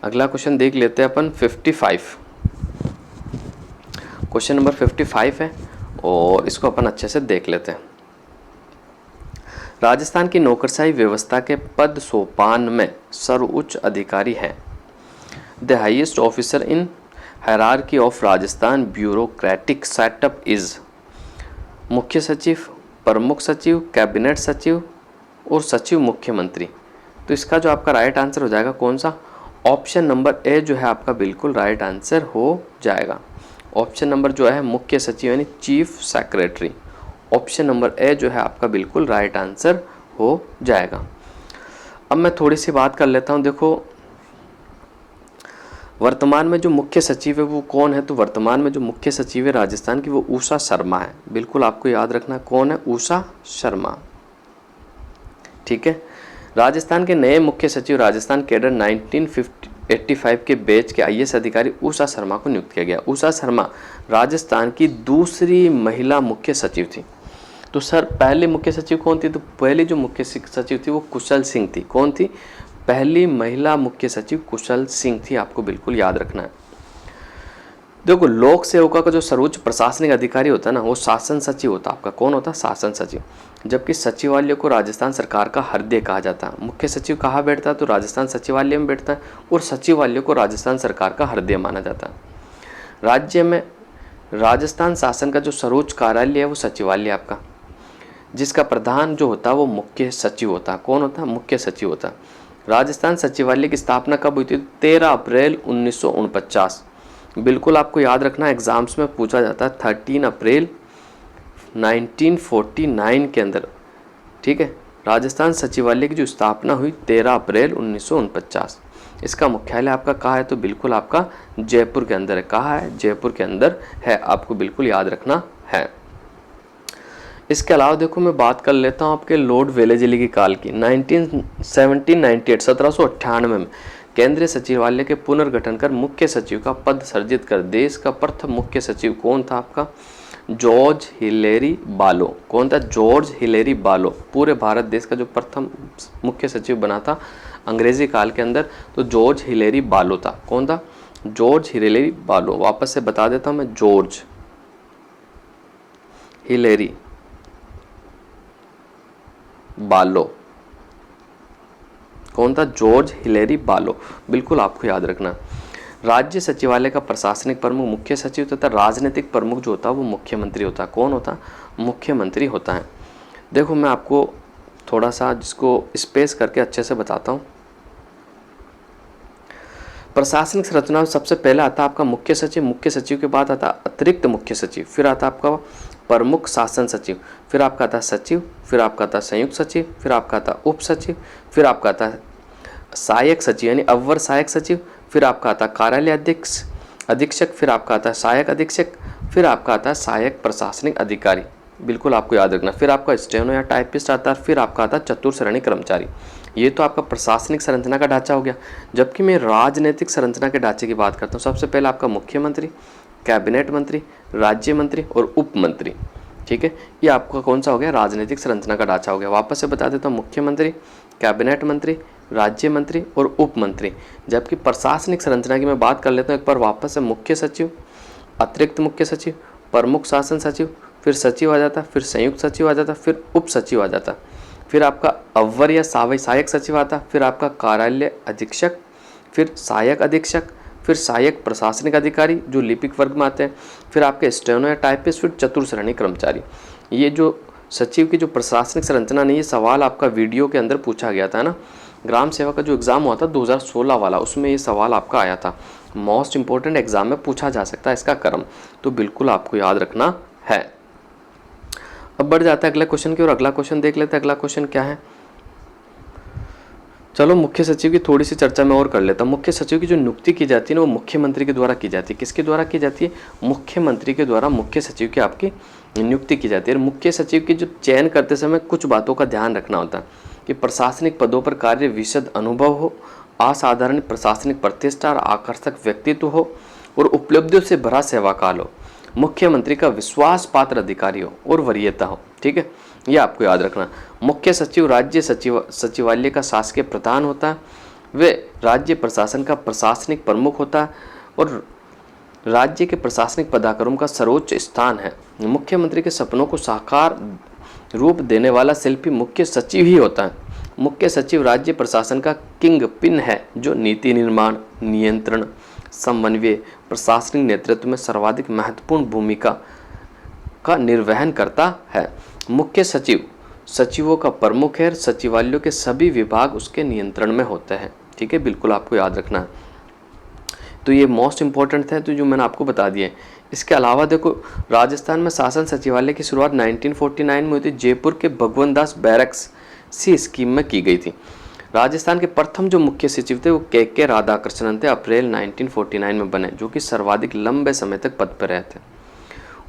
अगला क्वेश्चन देख लेते हैं अपन 55। क्वेश्चन नंबर 55 है और इसको अपन अच्छे से देख लेते हैं। राजस्थान की नौकरशाही व्यवस्था के पद सोपान में सर्वोच्च अधिकारी हैं। The highest officer in hierarchy of Rajasthan bureaucratic setup is मुख्य सचिव, प्रमुख सचिव, कैबिनेट सचिव और सचिव मुख्यमंत्री। तो इसका जो आपका राइट आंसर हो जाएगा कौन सा, ऑप्शन नंबर ए जो है आपका बिल्कुल राइट आंसर हो जाएगा। ऑप्शन नंबर जो है मुख्य सचिव यानी chief secretary, option number A जो है आपका बिल्कुल राइट आंसर हो जाएगा। अब मैं थोड़ी सी बात कर लेता हूँ। देखो वर्तमान में जो मुख्य सचिव है वो कौन है, तो वर्तमान में जो मुख्य सचिव है राजस्थान की वो उषा शर्मा है, बिल्कुल आपको याद रखना कौन है, उषा शर्मा, ठीक है। राजस्थान के नए मुख्य सचिव राजस्थान कैडर 1985 के बैच के आईएएस अधिकारी उषा शर्मा को नियुक्त किया गया। उषा शर्मा राजस्थान की दूसरी महिला मुख्य सचिव थी। तो सर पहले मुख्य सचिव कौन थी, तो पहली जो मुख्य सचिव थी वो कुशल सिंह थी। कौन थी, पहली महिला मुख्य सचिव कुशल सिंह थी, आपको बिल्कुल याद रखना है। देखो लोक सेवका का जो सर्वोच्च प्रशासनिक अधिकारी होता है ना, वो शासन सचिव होता है आपका, कौन होता है, शासन सचिव। जबकि सचिवालय को राजस्थान सरकार का हृदय कहा जाता है। मुख्य सचिव कहाँ बैठता है, तो राजस्थान सचिवालय में बैठता है, और सचिवालय को राजस्थान सरकार का हृदय माना जाता है। राज्य में राजस्थान शासन का जो सर्वोच्च कार्यालय है वो सचिवालय आपका, जिसका प्रधान जो होता है वो मुख्य सचिव होता है। कौन होता है, मुख्य सचिव होता है। राजस्थान सचिवालय की स्थापना कब हुई थी, 13 अप्रैल 1949, बिल्कुल आपको याद रखना, एग्जाम्स में पूछा जाता है 13 अप्रैल 1949 के अंदर, ठीक है। राजस्थान सचिवालय की जो स्थापना हुई 13 अप्रैल 1949। इसका मुख्यालय आपका कहाँ है, तो बिल्कुल आपका जयपुर के अंदर है। कहाँ है, जयपुर के अंदर है, आपको बिल्कुल याद रखना है। इसके अलावा देखो मैं बात कर लेता हूँ आपके लॉर्ड वेलेस्ली की काल की। 1798 में केंद्रीय सचिवालय के पुनर्गठन कर मुख्य सचिव का पद सृजित कर देश का प्रथम मुख्य सचिव कौन था आपका, जॉर्ज हिलेरी बालो। कौन था, जॉर्ज हिलेरी बालो। पूरे भारत देश का जो प्रथम मुख्य सचिव बना था अंग्रेजी काल के अंदर, तो जॉर्ज हिलेरी बालो था। कौन था, जॉर्ज हिलेरी बालो। वापस से बता देता हूँ मैं, जॉर्ज हिलेरी बालो। कौन था, जॉर्ज हिलेरी बालो, बिल्कुल आपको याद रखना। राज्य सचिवालय का प्रशासनिक प्रमुख मुख्य सचिव तथा राजनीतिक प्रमुख जो होता है वो मुख्यमंत्री होता है। कौन होता, मुख्यमंत्री होता है। देखो मैं आपको थोड़ा सा जिसको स्पेस करके अच्छे से बताता हूँ। प्रशासनिक संरचना में सबसे पहले आता आपका मुख्य सचिव, मुख्य सचिव के बाद आता अतिरिक्त मुख्य सचिव, फिर आता आपका प्रमुख शासन सचिव, फिर आपका आता सचिव, फिर आपका आता संयुक्त सचिव, फिर आपका आता उप सचिव, फिर आपका आता सहायक सचिव यानी अवर सहायक सचिव, फिर आपका आता कार्यालय अध्यक्ष, अधीक्षक, फिर आपका आता है सहायक अधीक्षक, फिर आपका आता है सहायक प्रशासनिक अधिकारी, बिल्कुल आपको याद रखना। फिर आपका स्टेनो या टाइपिस्ट आता है, फिर आपका आता है चतुर्श्रेणी कर्मचारी। ये तो आपका प्रशासनिक संरचना का ढांचा हो गया। जबकि मैं राजनीतिक संरचना के ढांचे की बात करता हूँ, सबसे पहले आपका मुख्यमंत्री, कैबिनेट मंत्री, राज्य मंत्री और उप मंत्री। ठीक है, ये आपका कौन सा हो गया, राजनीतिक संरचना का ढांचा हो गया। वापस से बता देता हूँ, मुख्यमंत्री, कैबिनेट मंत्री, राज्य मंत्री और उप मंत्री। जबकि प्रशासनिक संरचना की मैं बात कर लेता हूँ एक बार वापस से, मुख्य सचिव, अतिरिक्त मुख्य सचिव, प्रमुख शासन सचिव, फिर सचिव आ जाता, फिर संयुक्त सचिव आ जाता, फिर उप सचिव आ जाता, फिर आपका अवर या सहायक सचिव आता, फिर आपका कार्यालय अधीक्षक, फिर सहायक अधीक्षक, फिर सहायक प्रशासनिक अधिकारी जो लिपिक वर्ग में आते हैं, फिर आपके स्टेनो या टाइपिस्ट, फिर चतुर्श्रेणी कर्मचारी। ये जो सचिव की जो प्रशासनिक संरचना नहीं, ये सवाल आपका वीडियो के अंदर पूछा गया था ना, ग्राम सेवा का जो एग्ज़ाम हुआ था 2016 वाला, उसमें ये सवाल आपका आया था। मोस्ट इंपॉर्टेंट एग्जाम में पूछा जा सकता है इसका क्रम, तो बिल्कुल आपको याद रखना है। अब बढ़ जाता है अगले क्वेश्चन की ओर। अगला क्वेश्चन देख लेते हैं। अगला क्वेश्चन क्या है, चलो मुख्य सचिव की थोड़ी सी चर्चा मैं और कर लेता हूँ। मुख्य सचिव की जो नियुक्ति की जाती है ना, वो मुख्यमंत्री के द्वारा की जाती है। किसके द्वारा की जाती है, मुख्यमंत्री के द्वारा मुख्य सचिव की आपकी नियुक्ति की जाती है। और मुख्य सचिव की जो चयन करते समय कुछ बातों का ध्यान रखना होता है कि प्रशासनिक पदों पर कार्य विशद अनुभव हो, असाधारण प्रशासनिक प्रतिष्ठा और आकर्षक व्यक्तित्व हो और उपलब्धियों से भरा सेवा काल हो, मुख्यमंत्री का विश्वास पात्र अधिकारी हो और वरीयता हो। ठीक है, ये आपको याद रखना। मुख्य सचिव राज्य सचिवालय का शासकीय प्रधान होता है, वे राज्य प्रशासन का प्रशासनिक प्रमुख होता है और राज्य के प्रशासनिक पदाधिकारियों का सर्वोच्च स्थान है। मुख्यमंत्री के सपनों को साकार रूप देने वाला शिल्पी मुख्य सचिव ही होता है। मुख्य सचिव राज्य प्रशासन का किंग पिन है, जो नीति निर्माण, नियंत्रण, समन्वय, प्रशासनिक नेतृत्व में सर्वाधिक महत्वपूर्ण भूमिका का निर्वहन करता है। मुख्य सचिव सचिवों का प्रमुख है, सचिवालयों के सभी विभाग उसके नियंत्रण में होते हैं। ठीक है, बिल्कुल आपको याद रखना है। तो ये मोस्ट इंपॉर्टेंट है, तो जो मैंने आपको बता दिए। इसके अलावा देखो, राजस्थान में शासन सचिवालय की शुरुआत 1949 में हुई थी, जयपुर के भगवंत दास बैरक्स सी स्कीम में की गई थी। राजस्थान के प्रथम जो मुख्य सचिव थे वो के राधाकृष्णन थे, अप्रैल 1949 में बने, जो कि सर्वाधिक लंबे समय तक पद पर रहे थे।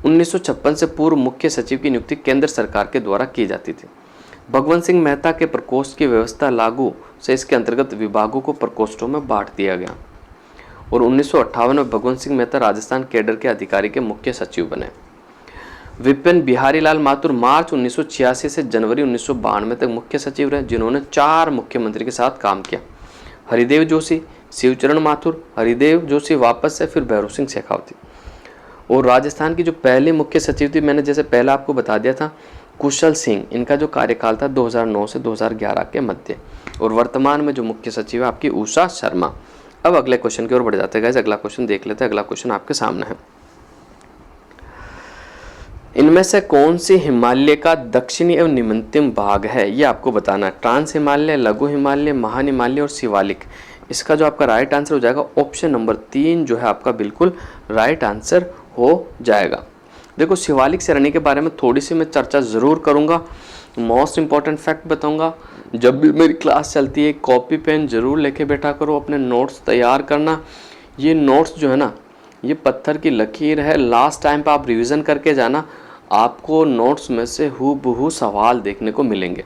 1956 से पूर्व मुख्य सचिव की नियुक्ति केंद्र सरकार के द्वारा की जाती थी। भगवंत सिंह मेहता के प्रकोष्ठ की व्यवस्था लागू से इसके अंतर्गत विभागों को प्रकोष्ठों में बांट दिया गया और 1958 में भगवंत सिंह मेहता राजस्थान कैडर के अधिकारी के मुख्य सचिव बने। विपिन बिहारी लाल माथुर मार्च 1986 से जनवरी 1992 तक मुख्य सचिव रहे, जिन्होंने 4 मुख्यमंत्री के साथ काम किया। हरिदेव जोशी, शिवचरण माथुर, हरिदेव जोशी वापस से, फिर भैरव सिंह शेखावती। और राजस्थान की जो पहली मुख्य सचिव थी, मैंने जैसे पहले आपको बता दिया था, कुशल सिंह, इनका जो कार्यकाल था 2009 से 2011 के मध्य। और वर्तमान में जो मुख्य सचिव है आपकी उषा शर्मा। अब अगले क्वेश्चन की ओर बढ़ जाते हैं गाइस। अगला क्वेश्चन देख लेते हैं। अगला क्वेश्चन आपके सामने है, इनमें से कौन सी हिमालय का दक्षिणी एवं निम्नतम भाग है, ये आपको बताना है। ट्रांस हिमालय, लघु हिमालय, महान हिमालय और शिवालिक। इसका जो आपका राइट आंसर हो जाएगा ऑप्शन नंबर 3 जो है आपका बिल्कुल राइट आंसर हो जाएगा। देखो, शिवालिक श्रेणी के बारे में थोड़ी सी मैं चर्चा ज़रूर करूँगा, मोस्ट इंपॉर्टेंट फैक्ट बताऊँगा। जब भी मेरी क्लास चलती है कॉपी पेन जरूर लेके बैठा करो, अपने नोट्स तैयार करना। ये नोट्स जो है ना, ये पत्थर की लकीर है, लास्ट टाइम पे आप रिवीजन करके जाना, आपको नोट्स में से हूबहू सवाल देखने को मिलेंगे।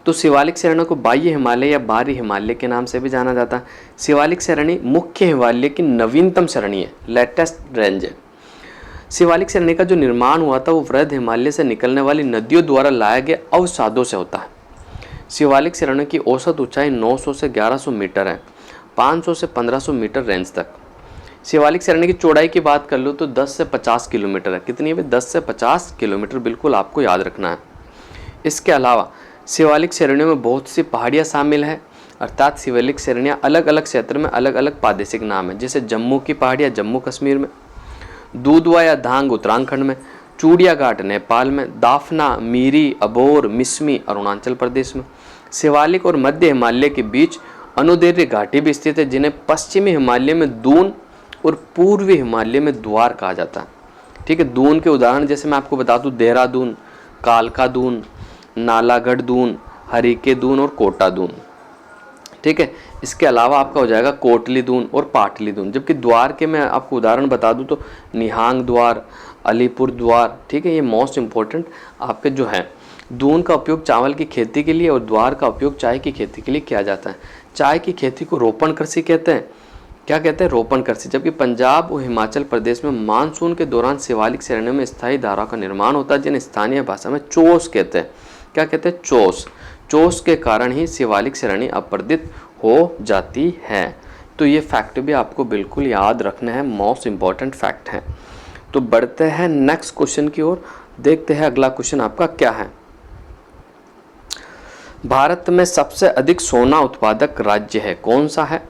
तो शिवालिक श्रेणी को बाह्य हिमालय या बाहरी हिमालय के नाम से भी जाना जाता है। शिवालिक श्रेणी मुख्य हिमालय की नवीनतम श्रेणी है, लेटेस्ट रेंज है। शिवालिक श्रेणी का जो निर्माण हुआ था वो वृहद हिमालय से निकलने वाली नदियों द्वारा लाए गए अवसादों से होता है। शिवालिक श्रेणी की औसत ऊंचाई 900 से 1100 मीटर है, 500 से 1500 मीटर रेंज तक। शिवालिक श्रेणी की चौड़ाई की बात कर लो तो 10 से 50 किलोमीटर है। कितनी है? 10 से 50 किलोमीटर, बिल्कुल आपको याद रखना है। इसके अलावा शिवालिक श्रेणियों में बहुत सी पहाड़ियाँ शामिल है, अर्थात शिवालिक श्रेणियाँ अलग अलग क्षेत्र में अलग अलग प्रादेशिक नाम है। जैसे जम्मू की पहाड़ियाँ जम्मू कश्मीर में, दूधवा या धांग उत्तराखंड में, चूड़िया घाट नेपाल में, दाफना, मीरी, अबोर, मिसमी अरुणाचल प्रदेश में। शिवालिक और मध्य हिमालय के बीच अनुदैर्ध्य घाटी भी स्थित है, जिन्हें पश्चिमी हिमालय में दून और पूर्वी हिमालय में द्वार कहा जाता है। ठीक है, दून के उदाहरण जैसे मैं आपको बता दूं, देहरादून, कालका दून, नालागढ़ दून, हरिके दून और कोटा दून। ठीक है। इसके अलावा आपका हो जाएगा कोटली दून और पाटली दून। जबकि द्वार के मैं आपको उदाहरण बता दूं तो निहांग द्वार, अलीपुर द्वार, ठीक है, ये मोस्ट इंपॉर्टेंट आपके जो है। दून का उपयोग चावल की खेती के लिए और द्वार का उपयोग चाय की खेती के लिए किया जाता है। चाय की खेती को रोपण कृषि कहते हैं। क्या कहते हैं? रोपण कृषि। जबकि पंजाब और हिमाचल प्रदेश में मानसून के दौरान शिवालिक श्रेणियों में स्थायी धाराओं का निर्माण होता है, जिन्हें स्थानीय भाषा में चोस कहते हैं। क्या कहते हैं? चोस। चोस के कारण ही शिवालिक श्रेणी अपरदित हो जाती है। तो ये फैक्ट भी आपको बिल्कुल याद रखना है, मोस्ट इंपॉर्टेंट फैक्ट है। तो बढ़ते हैं नेक्स्ट क्वेश्चन की ओर, देखते हैं अगला क्वेश्चन आपका क्या है। भारत में सबसे अधिक सोना उत्पादक राज्य है कौन सा है?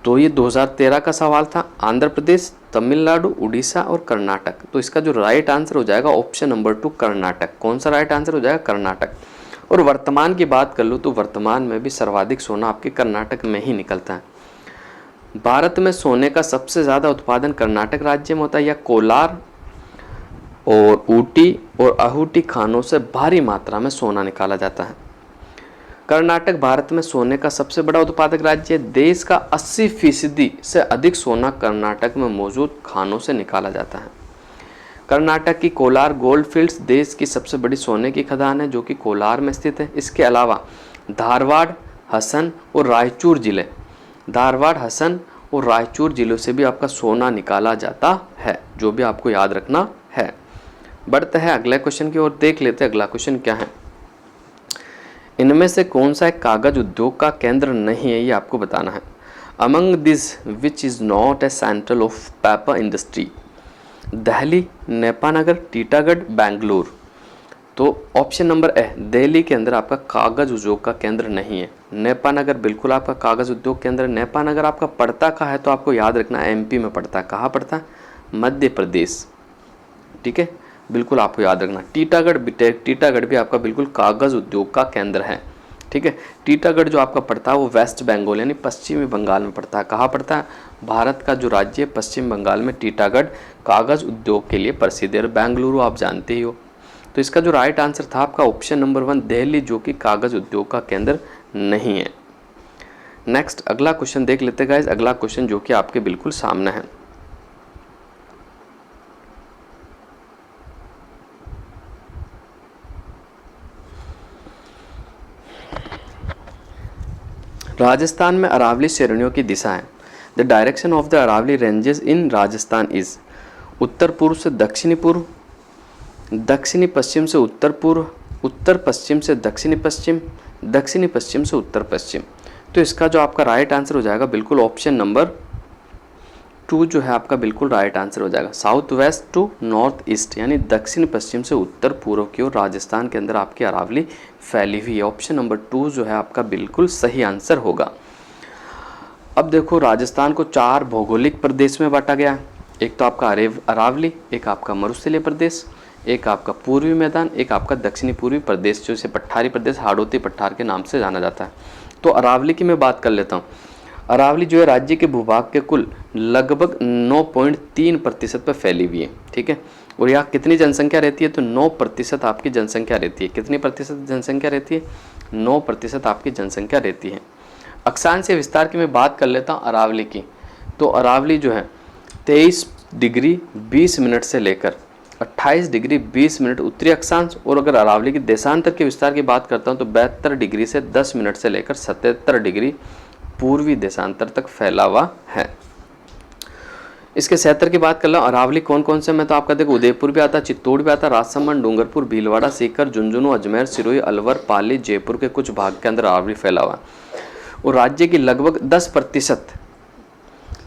तो ये 2013 का सवाल था। आंध्र प्रदेश, तमिलनाडु, उड़ीसा और कर्नाटक। तो इसका जो राइट आंसर हो जाएगा ऑप्शन नंबर 2 कर्नाटक। कौन सा राइट आंसर हो जाएगा? कर्नाटक। और वर्तमान की बात कर लो तो वर्तमान में भी सर्वाधिक सोना आपके कर्नाटक में ही निकलता है। भारत में सोने का सबसे ज़्यादा उत्पादन कर्नाटक राज्य में होता है। या कोलार और ऊटी और आहूटी खानों से भारी मात्रा में सोना निकाला जाता है। कर्नाटक भारत में सोने का सबसे बड़ा उत्पादक राज्य है। देश का 80% से अधिक सोना कर्नाटक में मौजूद खानों से निकाला जाता है। कर्नाटक की कोलार गोल्ड फील्ड्स देश की सबसे बड़ी सोने की खदान है, जो कि कोलार में स्थित है। इसके अलावा धारवाड़, हसन और रायचूर जिले, धारवाड़, हसन और रायचूर जिलों से भी आपका सोना निकाला जाता है, जो भी आपको याद रखना है। बढ़ते हैं अगले क्वेश्चन की ओर, देख लेते हैं अगला क्वेश्चन क्या है। इनमें से कौन सा एक कागज उद्योग का केंद्र नहीं है, ये आपको बताना है। Among this which is not a central of paper industry? Delhi, Nepanagar, Titagarh, Bengaluru. तो ऑप्शन नंबर ए, दिल्ली के अंदर आपका कागज उद्योग का केंद्र नहीं है। नेपानगर बिल्कुल आपका कागज उद्योग केंद्र। नेपानगर आपका पड़ता कहाँ है? तो आपको याद रखना है एमपी में पड़ता है। कहाँ पड़ता है? मध्य प्रदेश, ठीक है, बिल्कुल आपको याद रखना। टीटागढ़ भी आपका बिल्कुल कागज उद्योग का केंद्र है, ठीक है। टीटागढ़ जो आपका पड़ता है वो वेस्ट बंगाल यानी पश्चिमी बंगाल में पड़ता है। कहाँ पड़ता है? भारत का जो राज्य है पश्चिम बंगाल में टीटागढ़ कागज उद्योग के लिए प्रसिद्ध है। बेंगलुरु आप जानते ही हो। तो इसका जो राइट आंसर था आपका ऑप्शन नंबर 1 दिल्ली, जो कि कागज उद्योग का केंद्र नहीं है। नेक्स्ट अगला क्वेश्चन देख लेते गाइस। अगला क्वेश्चन जो कि आपके बिल्कुल सामने है। राजस्थान में अरावली श्रेणियों की दिशा है। The direction of the Aravalli ranges in Rajasthan is उत्तर पूर्व से दक्षिणी पूर्व, दक्षिणी पश्चिम से उत्तर पूर्व, उत्तर पश्चिम से दक्षिणी पश्चिम, दक्षिणी पश्चिम से उत्तर पश्चिम। तो इसका जो आपका राइट आंसर हो जाएगा बिल्कुल ऑप्शन नंबर 2 जो है आपका बिल्कुल राइट आंसर हो जाएगा। South west to north east यानी दक्षिण पश्चिम से उत्तर पूर्व की ओर राजस्थान के अंदर आपकी अरावली फैली हुई है। ऑप्शन नंबर 2 जो है आपका बिल्कुल सही आंसर होगा। अब देखो राजस्थान को 4 भौगोलिक प्रदेश में बांटा गया है। एक तो आपका अरावली, एक आपका मरुस्थलीय प्रदेश, एक आपका पूर्वी मैदान, एक आपका दक्षिणी पूर्वी प्रदेश जो इसे पठारी प्रदेश, हाड़ौती पठार के नाम से जाना जाता है। तो अरावली की मैं बात कर लेता हूँ। अरावली जो है राज्य के भूभाग के कुल लगभग 9.3% पर फैली हुई है, ठीक है। और यहाँ कितनी जनसंख्या रहती है? तो 9% आपकी जनसंख्या रहती है। कितनी प्रतिशत जनसंख्या रहती है? 9% आपकी जनसंख्या रहती है। अक्षांशीय विस्तार की मैं बात कर लेता हूँ अरावली की। तो अरावली जो है 23 डिग्री 20 मिनट से लेकर 28 डिग्री 20 मिनट उत्तरी अक्षांश, और अगर अरावली की देशांतर के विस्तार की बात करता हूँ तो 72 डिग्री से 10 मिनट से लेकर 77 डिग्री पूर्वी देशांतर तक फैला हुआ है। इसके क्षेत्र की बात कर लो। अरावली कौन कौन से में तो आपका देखो उदयपुर भी आता, चित्तौड़ भी आता, राजसमंद, डूंगरपुर, भीलवाड़ा, सीकर, झुंझुनू, अजमेर, सिरोही, अलवर, पाली, जयपुर के कुछ भाग के अंदर अरावली फैला हुआ है। और राज्य की लगभग 10%,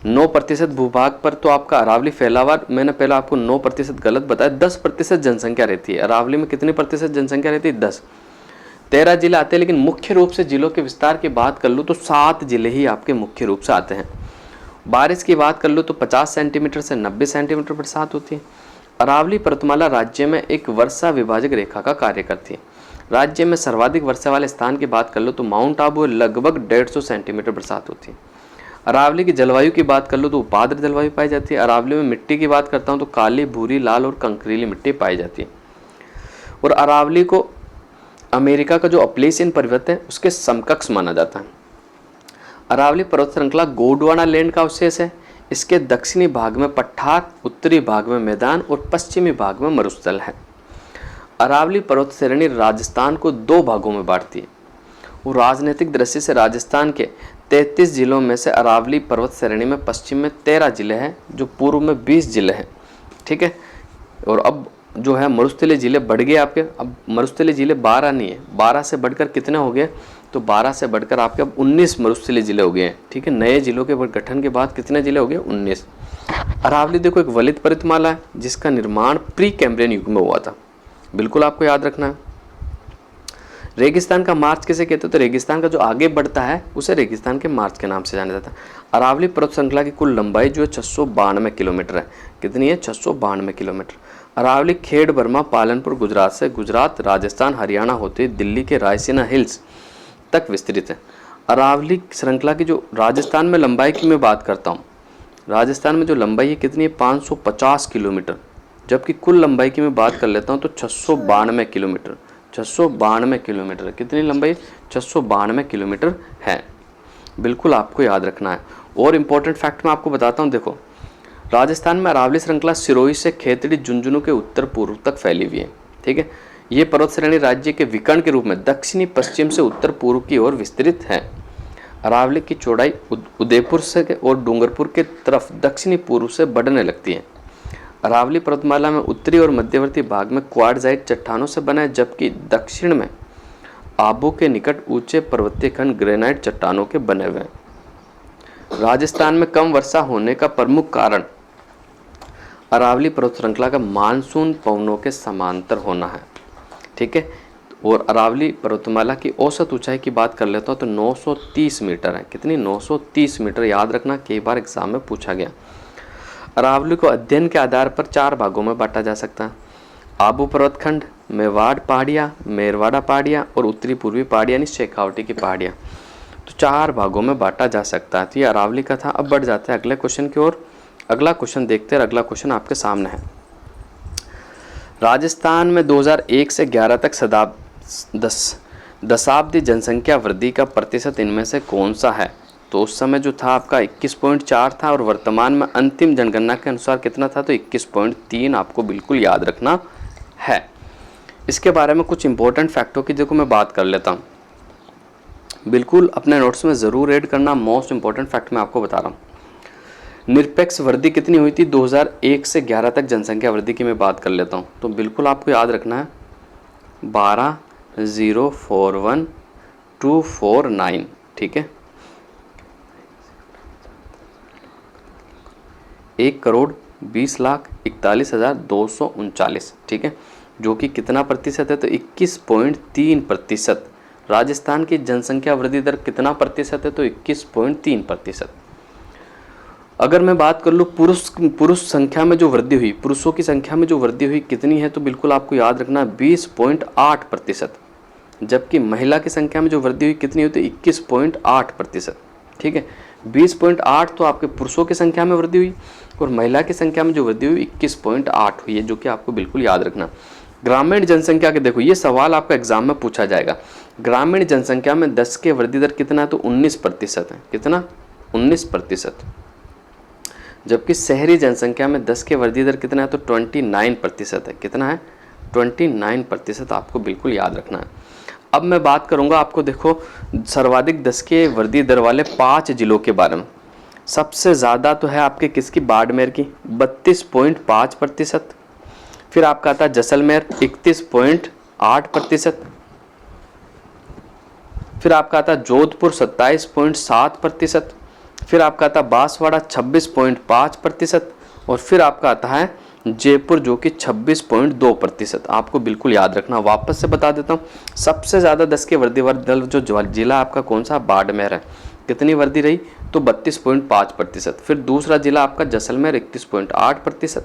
9% भूभाग पर तो आपका अरावली फैला हुआ। मैंने पहले आपको 9% गलत बताया, 10% जनसंख्या रहती है। अरावली में कितनी प्रतिशत जनसंख्या रहती है? 10। 13 जिले आते हैं, लेकिन मुख्य रूप से जिलों के विस्तार की बात कर लो तो 7 जिले ही आपके मुख्य रूप से आते हैं। बारिश की बात कर लो तो 50 सेंटीमीटर से 90 सेंटीमीटर बरसात होती है। अरावली पर्वतमाला राज्य में एक वर्षा विभाजक रेखा का कार्य करती है। राज्य में सर्वाधिक वर्षा वाले स्थान की बात कर लो तो माउंट आबू लगभग 150 सेंटीमीटर बरसात होती है। अरावली की जलवायु की बात कर लो तो उपाद्र जलवायु पाई जाती है। अरावली में मिट्टी की बात करता हूँ तो काली, भूरी, लाल और कंकरीली मिट्टी पाई जाती है। और अरावली को अमेरिका का जो अपलेशियन पर्वत है उसके समकक्ष माना जाता है। अरावली पर्वत श्रृंखला गोंडवाना लैंड का अवशेष है। इसके दक्षिणी भाग में पठार, उत्तरी भाग में मैदान और पश्चिमी भाग में मरुस्थल है। अरावली पर्वत श्रेणी राजस्थान को दो भागों में बांटती है। वो राजनीतिक दृष्टि से राजस्थान के 33 जिलों में से अरावली पर्वत श्रेणी में पश्चिम में 13 जिले हैं, जो पूर्व में 20 जिले हैं। ठीक है, और अब जो है मरुस्थलीय जिले बढ़ गए आपके। अब मरुस्थलीय जिले 12 नहीं है, 12 से बढ़कर कितने हो गए, तो 12 से बढ़कर आपके अब 19 मरुस्थलीय जिले हो गए हैं। ठीक है, नए जिलों के गठन के बाद कितने जिले हो गए, 19। अरावली देखो एक वलित पर्वतमाला है जिसका निर्माण प्री कैम्ब्रियन युग में हुआ था, बिल्कुल आपको याद रखना है। रेगिस्तान का मार्च किसे कहते हैं, तो रेगिस्तान का जो आगे बढ़ता है उसे रेगिस्तान के मार्च के नाम से जाना जाता है। अरावली पर्वत श्रृंखला की कुल लंबाई जो है 692 किलोमीटर है। कितनी है, 692 किलोमीटर। अरावली खेड़ बर्मा पालनपुर गुजरात से गुजरात, राजस्थान, हरियाणा होते दिल्ली के रायसीना हिल्स तक विस्तृत है। अरावली श्रृंखला की जो राजस्थान में लंबाई की मैं बात करता हूँ, राजस्थान में जो लंबाई है कितनी है, 550 किलोमीटर, जबकि कुल लंबाई की मैं बात कर लेता हूँ तो 692 किलोमीटर। 692 किलोमीटर कितनी लंबाई, 692 किलोमीटर है, बिल्कुल आपको याद रखना है। और इम्पोर्टेंट फैक्ट मैं आपको बताता हूँ, देखो राजस्थान में अरावली श्रृंखला सिरोही से खेतड़ी झुंझुनू के उत्तर पूर्व तक फैली हुई है। ठीक है, ये पर्वत श्रेणी राज्य के विकर्ण के रूप में दक्षिणी पश्चिम से उत्तर पूर्व की ओर विस्तृत है। अरावली की चौड़ाई उदयपुर से और डूंगरपुर के तरफ दक्षिणी पूर्व से बढ़ने लगती है। अरावली पर्वतमाला में उत्तरी और मध्यवर्ती भाग में क्वार्टजाइट चट्टानों से बना है, जबकि दक्षिण में आबू के निकट ऊंचे पर्वतीय खंड ग्रेनाइट चट्टानों के बने हुए हैं। राजस्थान में कम वर्षा होने का प्रमुख कारण अरावली पर्वत श्रृंखला का मानसून पवनों के समांतर होना है। ठीक है, और अरावली पर्वतमाला की औसत ऊंचाई की बात कर लेता हूँ तो 930 मीटर है। कितनी, 930 मीटर, याद रखना, कई बार एग्जाम में पूछा गया। अरावली को अध्ययन के आधार पर 4 भागों में बांटा जा सकता है। आबू पर्वतखंड, मेवाड़ पहाड़ियाँ, मेरवाड़ा पहाड़ियाँ और उत्तरी पूर्वी पहाड़ियाँ यानी शेखावटी की पहाड़ियाँ, तो 4 भागों में बांटा जा सकता है। तो ये अरावली का था। अब बढ़ जाते हैं अगले क्वेश्चन की ओर। अगला क्वेश्चन देखते हैं, अगला क्वेश्चन आपके सामने है। राजस्थान में 2001 से 11 तक दशाब्दी जनसंख्या वृद्धि का प्रतिशत इनमें से कौन सा है, तो उस समय जो था आपका 21.4 था और वर्तमान में अंतिम जनगणना के अनुसार कितना था, तो 21.3 आपको बिल्कुल याद रखना है। इसके बारे में कुछ इंपॉर्टेंट फैक्टों की देखो मैं बात कर लेता हूँ, बिल्कुल अपने नोट्स में ज़रूर ऐड करना। मोस्ट इंपॉर्टेंट फैक्ट मैं आपको बता रहा हूँ। निरपेक्ष वृद्धि कितनी हुई थी 2001 से 11 तक जनसंख्या वृद्धि की मैं बात कर लेता हूँ, तो बिल्कुल आपको याद रखना है 12,041,249। ठीक है, 1,20,41,239। ठीक है, जो कि कितना प्रतिशत है, तो 21.3%। राजस्थान की जनसंख्या वृद्धि दर कितना प्रतिशत है, तो 21.3%। अगर मैं बात कर लूँ पुरुष संख्या में जो वृद्धि हुई, पुरुषों की संख्या में जो वृद्धि हुई कितनी है, तो बिल्कुल आपको याद रखना 20.8%, जबकि महिला की संख्या में जो वृद्धि हुई कितनी हुई, तो 21.8%। ठीक है, 20.8 तो आपके पुरुषों की संख्या में वृद्धि हुई और महिला की संख्या में जो वृद्धि हुई 21.8 हुई है, जो कि आपको बिल्कुल याद रखना। ग्रामीण जनसंख्या के देखो, ये सवाल आपका एग्जाम में पूछा जाएगा। ग्रामीण जनसंख्या में 10 के वृद्धि दर कितना है, तो 19% है। कितना, 19%। जबकि शहरी जनसंख्या में 10 के वृद्धि दर कितना है, तो 29% है। कितना है, 29% आपको बिल्कुल याद रखना है। अब मैं बात करूंगा आपको, देखो सर्वाधिक 10 के वृद्धि दर वाले 5 जिलों के बारे में। सबसे ज़्यादा तो है आपके किसकी, बाड़मेर की 32.5%। फिर आपका आता है जैसलमेर 31.8%। फिर आपका आता है जोधपुर 27.7%। फिर आपका आता है बांसवाड़ा 26.5%। और फिर आपका आता है जयपुर जो कि 26.2%। आपको बिल्कुल याद रखना। वापस से बता देता हूँ, सबसे ज़्यादा 10 के वृद्धि दर जो जिला आपका कौन सा, बाड़मेर है। कितनी वृद्धि रही, तो 32.5%। फिर दूसरा जिला आपका जैसलमेर 31.8%।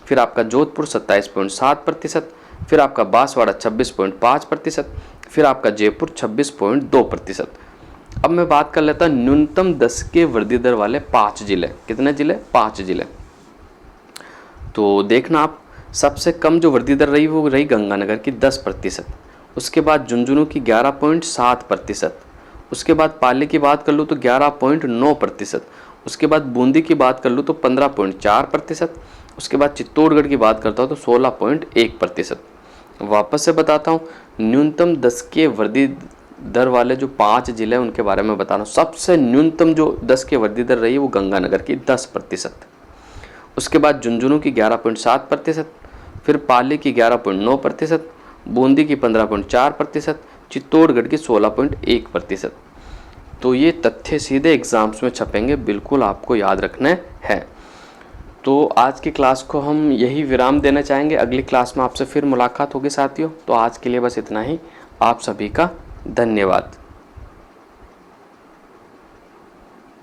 फिर आपका जोधपुर 27.7%। फिर आपका बांसवाड़ा 26.5%। फिर आपका जयपुर 26.2%। अब मैं बात कर लेता हूँ न्यूनतम 10 के वृद्धि दर वाले 5 जिले। कितने जिले, 5 जिले। तो देखना आप, सबसे कम जो वृद्धि दर रही वो रही गंगानगर की 10%। उसके बाद झुंझुनू की 11.7%। उसके बाद पाली की बात कर लूँ तो 11.9%। उसके बाद बूंदी की बात कर लूँ तो 15.4%। उसके बाद चित्तौड़गढ़ की बात करता हूँ तो 16.1%। वापस से बताता हूँ, न्यूनतम 10 वृद्धि दर वाले जो 5 जिले हैं उनके बारे में बता रहा हूँ। सबसे न्यूनतम जो 10 की वृद्धि दर रही है वो गंगानगर की 10%। उसके बाद झुंझुनू की 11.7%, फिर पाली की 11.9%, बूंदी की 15.4%, चित्तौड़गढ़ की 16.1%। तो ये तथ्य सीधे एग्जाम्स में छपेंगे, बिल्कुल आपको याद रखने हैं। तो आज की क्लास को हम यही विराम देना चाहेंगे। अगली क्लास में आपसे फिर मुलाकात होगी साथियों। तो आज के लिए बस इतना ही। आप सभी का धन्यवाद।